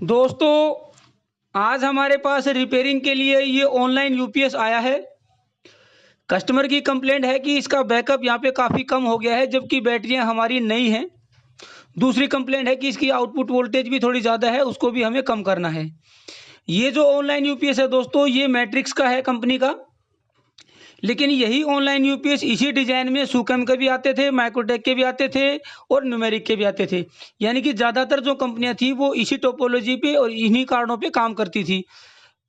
दोस्तों, आज हमारे पास रिपेयरिंग के लिए ये ऑनलाइन यूपीएस आया है। कस्टमर की कंप्लेंट है कि इसका बैकअप यहाँ पे काफ़ी कम हो गया है, जबकि बैटरियाँ हमारी नई हैं। दूसरी कंप्लेंट है कि इसकी आउटपुट वोल्टेज भी थोड़ी ज़्यादा है, उसको भी हमें कम करना है। ये जो ऑनलाइन यूपीएस है दोस्तों, ये मैट्रिक्स का है कंपनी का। लेकिन यही ऑनलाइन यूपीएस इसी डिज़ाइन में सुकेम के भी आते थे, माइक्रोटेक के भी आते थे और न्यूमेरिक के भी आते थे। यानी कि ज़्यादातर जो कंपनियां थी वो इसी टोपोलॉजी पे और इन्हीं कार्डों पे काम करती थी।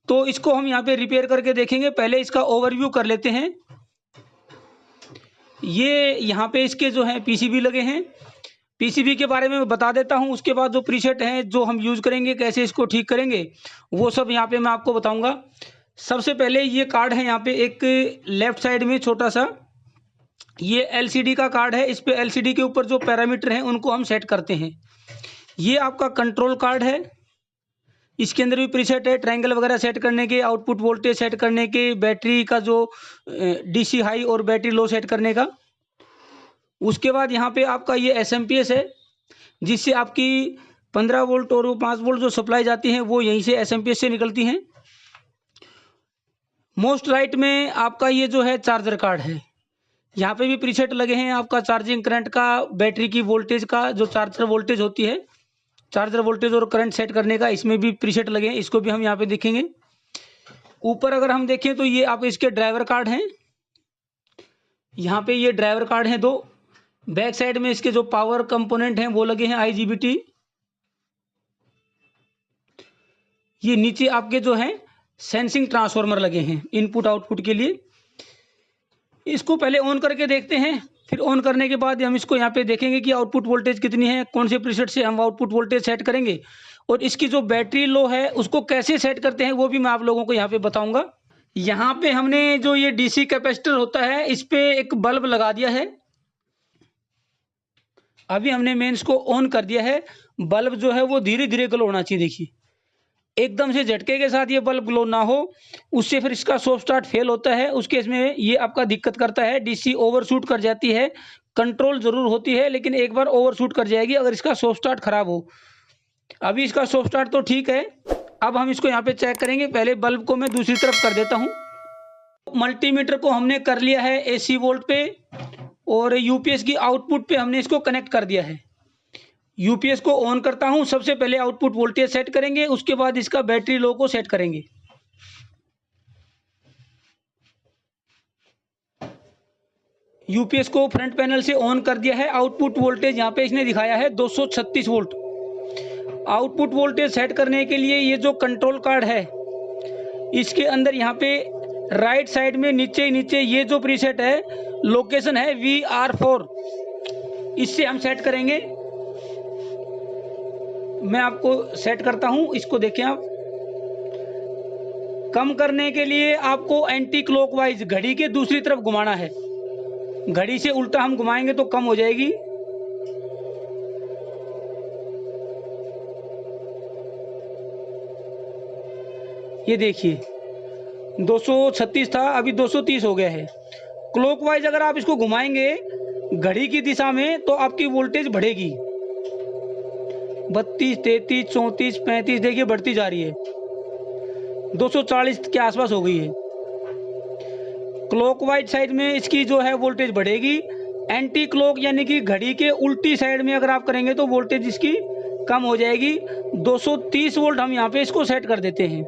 तो इसको हम यहाँ पे रिपेयर करके देखेंगे। पहले इसका ओवरव्यू कर लेते हैं। ये यहाँ पे इसके जो हैं पीसीबी लगे हैं। पीसीबी के बारे में मैं बता देता हूँ, उसके बाद जो प्रीसेट हैं जो हम यूज़ करेंगे, कैसे इसको ठीक करेंगे, वो सब यहाँ पे मैं आपको बताऊँगा। सबसे पहले ये कार्ड है, यहाँ पे एक लेफ्ट साइड में छोटा सा ये एलसीडी का कार्ड है। इस पे एलसीडी के ऊपर जो पैरामीटर हैं उनको हम सेट करते हैं। ये आपका कंट्रोल कार्ड है। इसके अंदर भी प्रीसेट है, ट्रायंगल वगैरह सेट करने के, आउटपुट वोल्टेज सेट करने के, बैटरी का जो डीसी हाई और बैटरी लो सेट करने का। उसके बाद यहाँ पे आपका ये एसएमपीएस है, जिससे आपकी 15 वोल्ट और 5 वोल्ट जो सप्लाई जाती हैं वो यहीं से एसएमपीएस से निकलती हैं। मोस्ट राइट में आपका ये जो है चार्जर कार्ड है। यहाँ पे भी प्रीसेट लगे हैं आपका चार्जिंग करंट का, बैटरी की वोल्टेज का, जो चार्जर वोल्टेज होती है, चार्जर वोल्टेज और करंट सेट करने का, इसमें भी प्रीसेट लगे हैं। इसको भी हम यहाँ पे देखेंगे। ऊपर अगर हम देखें तो ये आप इसके ड्राइवर कार्ड हैं। यहाँ पे ये ड्राइवर कार्ड हैं दो। बैक साइड में इसके जो पावर कंपोनेंट हैं वो लगे हैं आईजीबीटी। ये नीचे आपके जो हैं सेंसिंग ट्रांसफार्मर लगे हैं इनपुट आउटपुट के लिए। इसको पहले ऑन करके देखते हैं, फिर ऑन करने के बाद हम इसको यहाँ पे देखेंगे कि आउटपुट वोल्टेज कितनी है, कौन से प्रीसेट से हम आउटपुट वोल्टेज सेट करेंगे, और इसकी जो बैटरी लो है उसको कैसे सेट करते हैं वो भी मैं आप लोगों को यहाँ पे बताऊंगा। यहाँ पे हमने जो ये डीसी कैपेसिटर होता है इस पे एक बल्ब लगा दिया है। अभी हमने मेंस को ऑन कर दिया है। बल्ब जो है वो धीरे धीरे ग्लो होना चाहिए। देखिए, एकदम से झटके के साथ ये बल्ब ग्लो ना हो, उससे फिर इसका सॉफ्ट स्टार्ट फेल होता है। उस केस में ये आपका दिक्कत करता है, डीसी ओवरशूट कर जाती है। कंट्रोल जरूर होती है लेकिन एक बार ओवरशूट कर जाएगी अगर इसका सॉफ्ट स्टार्ट खराब हो। अभी इसका सॉफ्ट स्टार्ट तो ठीक है। अब हम इसको यहाँ पे चेक करेंगे। पहले बल्ब को मैं दूसरी तरफ कर देता हूँ। मल्टीमीटर को हमने कर लिया है एसी वोल्ट पे, और यूपीएस की आउटपुट पे हमने इसको कनेक्ट कर दिया है। यूपीएस को ऑन करता हूं। सबसे पहले आउटपुट वोल्टेज सेट करेंगे, उसके बाद इसका बैटरी लो को सेट करेंगे। यूपीएस को फ्रंट पैनल से ऑन कर दिया है। आउटपुट वोल्टेज यहाँ पे इसने दिखाया है 236 वोल्ट। आउटपुट वोल्टेज सेट करने के लिए ये जो कंट्रोल कार्ड है इसके अंदर यहाँ पे राइट साइड में नीचे नीचे ये जो प्रीसेट है, लोकेशन है VR4, इससे हम सेट करेंगे। मैं आपको सेट करता हूं, इसको देखें आप। कम करने के लिए आपको एंटी क्लॉकवाइज घड़ी के दूसरी तरफ घुमाना है। घड़ी से उल्टा हम घुमाएंगे तो कम हो जाएगी। ये देखिए 236 था, अभी 230 हो गया है। क्लॉकवाइज अगर आप इसको घुमाएंगे घड़ी की दिशा में तो आपकी वोल्टेज बढ़ेगी। 32, 33, 34, 35 देखिए बढ़ती जा रही है। 240 के आसपास हो गई है। क्लॉकवाइज साइड में इसकी जो है वोल्टेज बढ़ेगी। एंटी क्लॉक यानी कि घड़ी के उल्टी साइड में अगर आप करेंगे तो वोल्टेज इसकी कम हो जाएगी। 230 वोल्ट हम यहाँ पे इसको सेट कर देते हैं।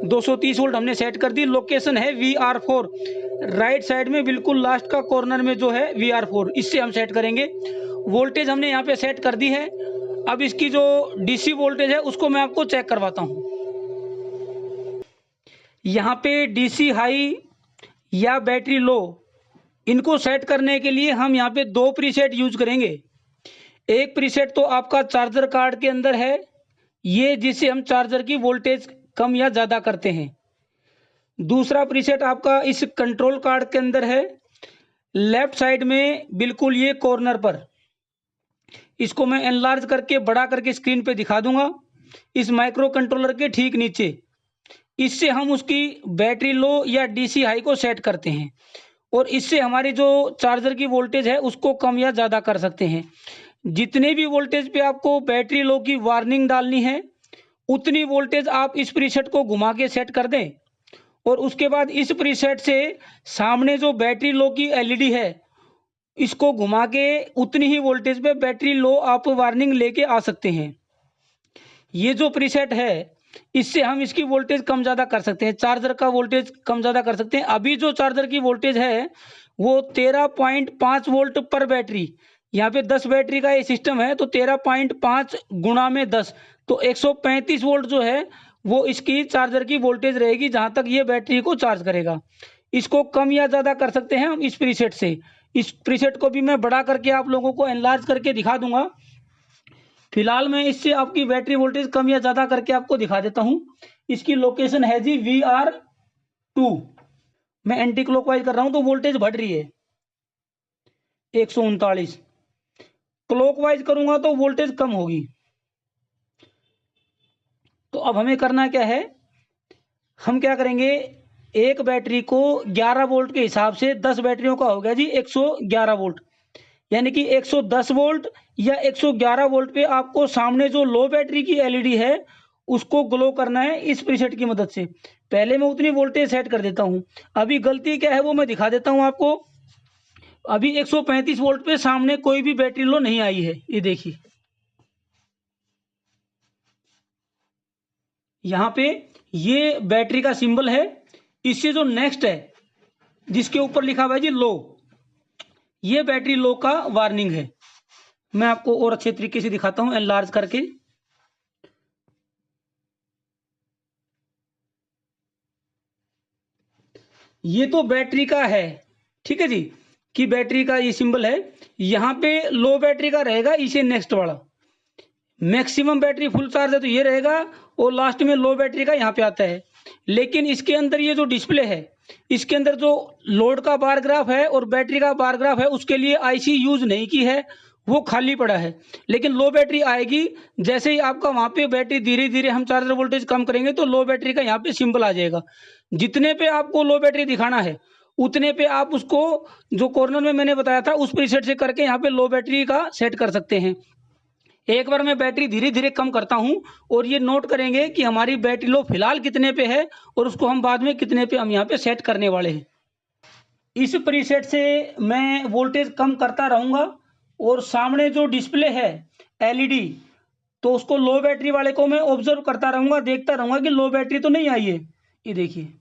230 वोल्ट हमने सेट कर दी। लोकेशन है VR4, राइट साइड में बिल्कुल लास्ट का कॉर्नर में जो है VR4, इससे हम सेट करेंगे। वोल्टेज हमने यहाँ पे सेट कर दी है। अब इसकी जो डीसी वोल्टेज है उसको मैं आपको चेक करवाता हूँ। यहाँ पे डीसी हाई या बैटरी लो, इनको सेट करने के लिए हम यहाँ पे दो प्रीसेट यूज करेंगे। एक प्रीसेट तो आपका चार्जर कार्ड के अंदर है, ये जिससे हम चार्जर की वोल्टेज कम या ज़्यादा करते हैं। दूसरा प्रीसेट आपका इस कंट्रोल कार्ड के अंदर है, लेफ्ट साइड में बिल्कुल ये कॉर्नर पर। इसको मैं एनलार्ज करके बड़ा करके स्क्रीन पे दिखा दूंगा, इस माइक्रो कंट्रोलर के ठीक नीचे। इससे हम उसकी बैटरी लो या डीसी हाई को सेट करते हैं, और इससे हमारी जो चार्जर की वोल्टेज है उसको कम या ज़्यादा कर सकते हैं। जितने भी वोल्टेज पे आपको बैटरी लो की वार्निंग डालनी है उतनी वोल्टेज आप इस प्रीसेट को घुमा के सेट कर दें, और उसके बाद इस प्रीसेट से सामने जो बैटरी लो की एलईडी है इसको घुमा के उतनी ही वोल्टेज पे बैटरी लो आप वार्निंग लेके आ सकते हैं। ये जो प्रीसेट है इससे हम इसकी वोल्टेज कम ज़्यादा कर सकते हैं, चार्जर का वोल्टेज कम ज़्यादा कर सकते हैं। अभी जो चार्जर की वोल्टेज है वो 13.5 वोल्ट पर बैटरी, यहाँ पे 10 बैटरी का ये सिस्टम है तो 13.5 गुणा में 10 तो 135 वोल्ट जो है वो इसकी चार्जर की वोल्टेज रहेगी जहाँ तक ये बैटरी को चार्ज करेगा। इसको कम या ज़्यादा कर सकते हैं हम इस प्रीसेट से। इस प्रीसेट को भी मैं बड़ा करके आप लोगों को एनलार्ज करके दिखा दूंगा। फिलहाल मैं इससे आपकी बैटरी वोल्टेज कम या ज़्यादा करके आपको दिखा देता हूँ। इसकी लोकेशन है जी VR2। मैं एंटी क्लॉकवाइज कर रहा हूँ तो वोल्टेज बढ़ रही है 139। क्लॉकवाइज करूंगा तो वोल्टेज कम होगी। तो अब हमें करना क्या है, हम क्या करेंगे, एक बैटरी को 11 वोल्ट के हिसाब से 10 बैटरियों का हो गया जी 111 वोल्ट, यानी कि 110 वोल्ट या 111 वोल्ट पे आपको सामने जो लो बैटरी की एलईडी है उसको ग्लो करना है इस प्रीसेट की मदद से। पहले मैं उतनी वोल्टेज सेट कर देता हूं। अभी गलती क्या है वो मैं दिखा देता हूं आपको। अभी 135 वोल्ट पे सामने कोई भी बैटरी लो नहीं आई है, ये देखिए यहाँ पे ये बैटरी का सिंबल है। इससे जो नेक्स्ट है जिसके ऊपर लिखा हुआ है जी लो, ये बैटरी लो का वार्निंग है। मैं आपको और अच्छे तरीके से दिखाता हूं एनलार्ज करके। ये तो बैटरी का है, ठीक है जी, कि बैटरी का ये सिंबल है। यहाँ पे लो बैटरी का रहेगा इसे नेक्स्ट वाला। मैक्सिमम बैटरी फुल चार्ज है तो ये रहेगा, और लास्ट में लो बैटरी का यहाँ पे आता है। लेकिन इसके अंदर ये जो डिस्प्ले है इसके अंदर जो लोड का बार ग्राफ है और बैटरी का बार ग्राफ है उसके लिए आईसी यूज नहीं की है, वो खाली पड़ा है। लेकिन लो बैटरी आएगी जैसे ही आपका वहाँ पे बैटरी धीरे धीरे हम चार्जर वोल्टेज कम करेंगे तो लो बैटरी का यहाँ पे सिंबल आ जाएगा। जितने पे आपको लो बैटरी दिखाना है उतने पे आप उसको जो कॉर्नर में मैंने बताया था उस प्रीसेट से करके यहाँ पे लो बैटरी का सेट कर सकते हैं। एक बार मैं बैटरी धीरे धीरे कम करता हूं और ये नोट करेंगे कि हमारी बैटरी लो फिलहाल कितने पे है और उसको हम बाद में कितने पे हम यहाँ पे सेट करने वाले हैं। इस प्रीसेट से मैं वोल्टेज कम करता रहूंगा और सामने जो डिस्प्ले है एलईडी तो उसको लो बैटरी वाले को मैं ऑब्जर्व करता रहूंगा, देखता रहूंगा कि लो बैटरी तो नहीं आई है। ये देखिए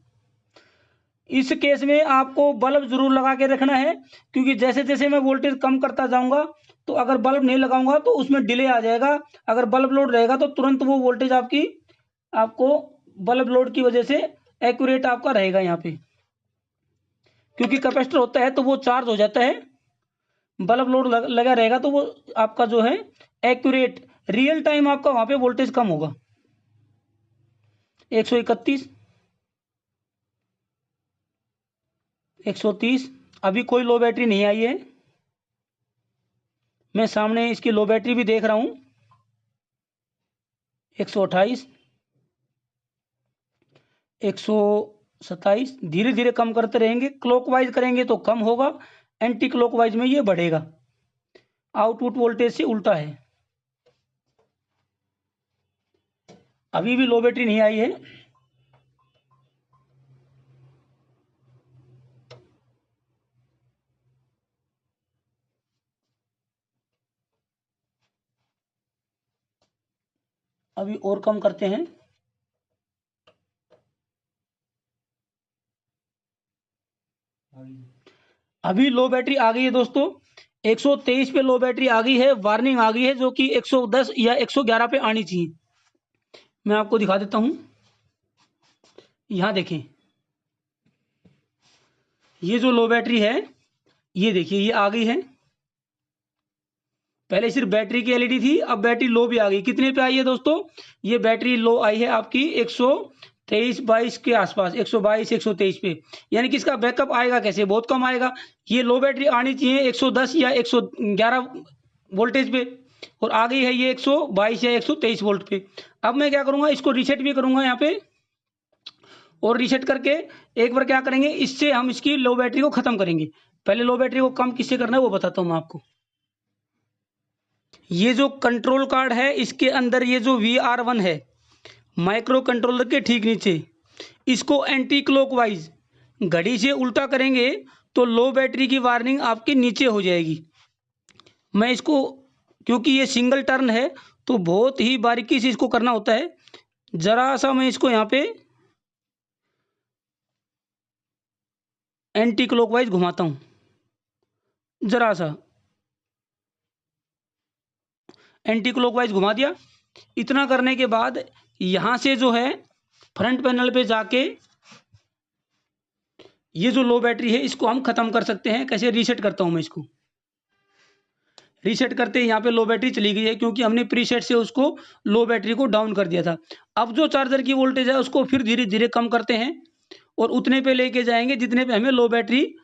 इस केस में आपको बल्ब जरूर लगा के रखना है, क्योंकि जैसे जैसे मैं वोल्टेज कम करता जाऊंगा तो अगर बल्ब नहीं लगाऊंगा तो उसमें डिले आ जाएगा। अगर बल्ब लोड रहेगा तो तुरंत वो वोल्टेज आपको बल्ब लोड की वजह से एक्यूरेट आपका रहेगा यहाँ पे, क्योंकि कैपेसिटर होता है तो वो चार्ज हो जाता है। बल्ब लोड लगा रहेगा तो वो आपका जो है एक्यूरेट रियल टाइम आपका वहां पे वोल्टेज कम होगा। 131, 130, अभी कोई लो बैटरी नहीं आई है। मैं सामने इसकी लो बैटरी भी देख रहा हूं। 128, 127, धीरे धीरे कम करते रहेंगे। क्लॉकवाइज करेंगे तो कम होगा, एंटी क्लॉकवाइज में ये बढ़ेगा। आउटपुट वोल्टेज से उल्टा है। अभी भी लो बैटरी नहीं आई है। अभी और कम करते हैं। अभी लो बैटरी आ गई है दोस्तों, 123 पे लो बैटरी आ गई है, वार्निंग आ गई है जो कि 110 या 111 पे आनी चाहिए। मैं आपको दिखा देता हूं, यहां देखें ये जो लो बैटरी है ये देखिए ये आ गई है। पहले सिर्फ बैटरी की एलईडी थी, अब बैटरी लो भी आ गई। कितने पे आई है दोस्तों, ये बैटरी लो आई है आपकी 123-22 के आसपास, 122 123 पे। यानी कि इसका बैकअप आएगा कैसे, बहुत कम आएगा। ये लो बैटरी आनी चाहिए 110 या 111 वोल्टेज पे, और आ गई है ये 122 या 123 वोल्ट पे। अब मैं क्या करूंगा, इसको रीसेट भी करूंगा यहाँ पे, और रीसेट करके एक बार क्या करेंगे, इससे हम इसकी लो बैटरी को खत्म करेंगे। पहले लो बैटरी को कम किससे करना है वो बताता हूँ मैं आपको। ये जो कंट्रोल कार्ड है इसके अंदर ये जो VR1 है माइक्रो कंट्रोलर के ठीक नीचे, इसको एंटी क्लॉकवाइज घड़ी से उल्टा करेंगे तो लो बैटरी की वार्निंग आपके नीचे हो जाएगी। मैं इसको, क्योंकि ये सिंगल टर्न है तो बहुत ही बारीकी से इसको करना होता है। ज़रा सा मैं इसको यहाँ पे एंटी क्लॉकवाइज घुमाता हूँ, ज़रा सा एंटी क्लॉकवाइज घुमा दिया। इतना करने के बाद यहाँ से जो है फ्रंट पैनल पे जाके ये जो लो बैटरी है इसको हम ख़त्म कर सकते हैं। कैसे? रीसेट करता हूँ मैं इसको। रीसेट करते ही यहाँ पे लो बैटरी चली गई है, क्योंकि हमने प्रीसेट से उसको लो बैटरी को डाउन कर दिया था। अब जो चार्जर की वोल्टेज है उसको फिर धीरे धीरे कम करते हैं और उतने पे लेके जाएंगे जितने पे हमें लो बैटरी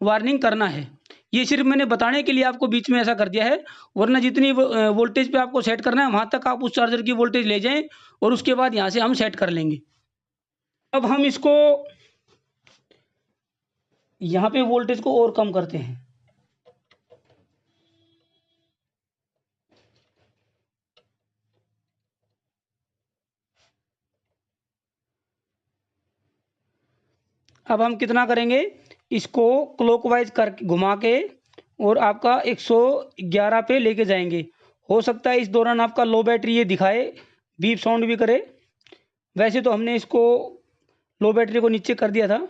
वार्निंग करना है। ये सिर्फ मैंने बताने के लिए आपको बीच में ऐसा कर दिया है, वरना जितनी वोल्टेज पे आपको सेट करना है वहाँ तक आप उस चार्जर की वोल्टेज ले जाएं और उसके बाद यहाँ से हम सेट कर लेंगे। अब हम इसको यहाँ पे वोल्टेज को और कम करते हैं। अब हम कितना करेंगे, इसको क्लॉकवाइज कर घुमा के और आपका 111 पे लेके जाएंगे। हो सकता है इस दौरान आपका लो बैटरी ये दिखाए, बीप साउंड भी करे। वैसे तो हमने इसको लो बैटरी को नीचे कर दिया था।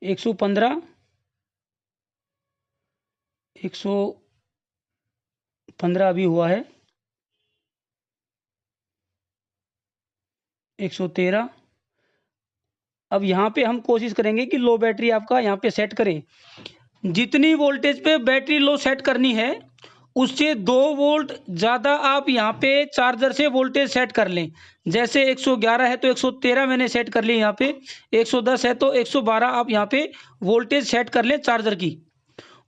115 115 अभी हुआ है, 113। अब यहाँ पे हम कोशिश करेंगे कि लो बैटरी आपका यहाँ पे सेट करें। जितनी वोल्टेज पे बैटरी लो सेट करनी है उससे 2 वोल्ट ज़्यादा आप यहाँ पे चार्जर से वोल्टेज सेट कर लें। जैसे 111 है तो 113 मैंने सेट कर ली यहाँ पे, 110 है तो 112 आप यहाँ पे वोल्टेज सेट कर लें चार्जर की।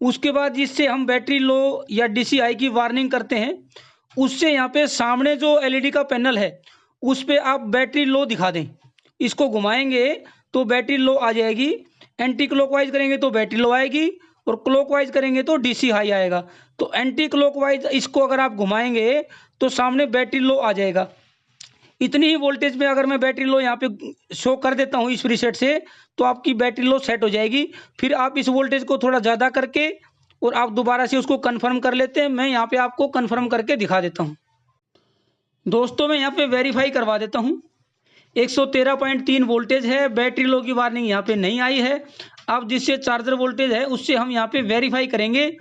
उसके बाद जिससे हम बैटरी लो या DCI की वार्निंग करते हैं, उससे यहाँ पे सामने जो LED का पैनल है उस पर आप बैटरी लो दिखा दें। इसको घुमाएंगे तो बैटरी लो आ जाएगी, एंटी क्लॉकवाइज करेंगे तो बैटरी लो आएगी और क्लॉकवाइज करेंगे तो DC हाई आएगा। तो एंटी क्लॉकवाइज इसको अगर आप घुमाएंगे तो सामने बैटरी लो आ जाएगा। इतनी ही वोल्टेज में अगर मैं बैटरी लो यहाँ पे शो कर देता हूँ इस प्रीसेट से, तो आपकी बैटरी लो सेट हो जाएगी। फिर आप इस वोल्टेज को थोड़ा ज़्यादा करके और आप दोबारा से उसको कन्फर्म कर लेते हैं। मैं यहाँ पे आपको कन्फर्म करके दिखा देता हूँ। दोस्तों मैं यहाँ पे वेरीफाई करवा देता हूँ। 113.3 वोल्टेज है, बैटरी लो की वार्निंग यहाँ पे नहीं आई है। अब जिससे चार्जर वोल्टेज है उससे हम यहाँ पे वेरीफाई करेंगे।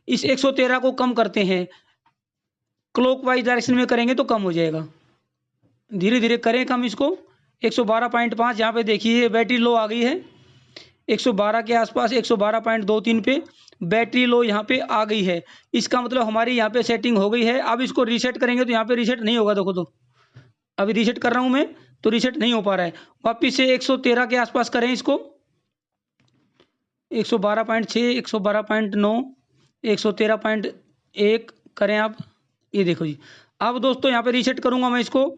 इस 113 को कम करते हैं, क्लॉकवाइज डायरेक्शन में करेंगे तो कम हो जाएगा। धीरे धीरे करें कम इसको। 112.5 यहाँ पे देखिए बैटरी लो आ गई है। 112 के आसपास 112.23 पे बैटरी लो यहाँ पे आ गई है। इसका मतलब हमारी यहाँ पे सेटिंग हो गई है। अब इसको रीसेट करेंगे तो यहाँ पे रीसेट नहीं होगा। देखो तो अभी रीसेट कर रहा हूँ मैं तो रीसेट नहीं हो पा रहा है। वापिस से 113 के आसपास करें इसको। 112.6, 112.9, 113.1 करें आप। ये देखो जी। अब दोस्तों यहाँ पे रीसेट करूँगा मैं इसको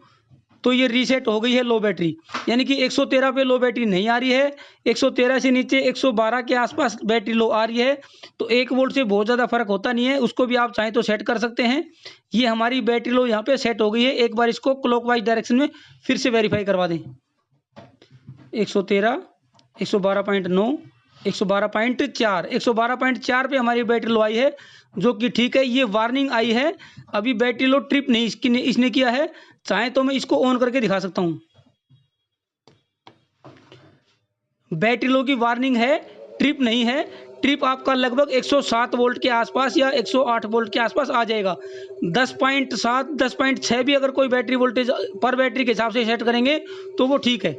तो ये रीसेट हो गई है लो बैटरी, यानी कि 113 पे लो बैटरी नहीं आ रही है। 113 से नीचे 112 के आसपास बैटरी लो आ रही है। तो 1 वोल्ट से बहुत ज़्यादा फर्क होता नहीं है, उसको भी आप चाहें तो सेट कर सकते हैं। ये हमारी बैटरी लो यहाँ पे सेट हो गई है। एक बार इसको क्लॉकवाइज डायरेक्शन में फिर से वेरीफाई करवा दें। 113, 112.9, 112.4, 112.4 पे हमारी बैटरी लो आई है, जो कि ठीक है। ये वार्निंग आई है, अभी बैटरी लो ट्रिप नहीं इसने किया है। चाहे तो मैं इसको ऑन करके दिखा सकता हूँ। बैटरी लो की वार्निंग है, ट्रिप नहीं है। ट्रिप आपका लगभग 107 वोल्ट के आसपास या 108 वोल्ट के आसपास आ जाएगा। 10.7, 10.6 भी अगर कोई बैटरी वोल्टेज पर बैटरी के हिसाब से सेट करेंगे तो वो ठीक है।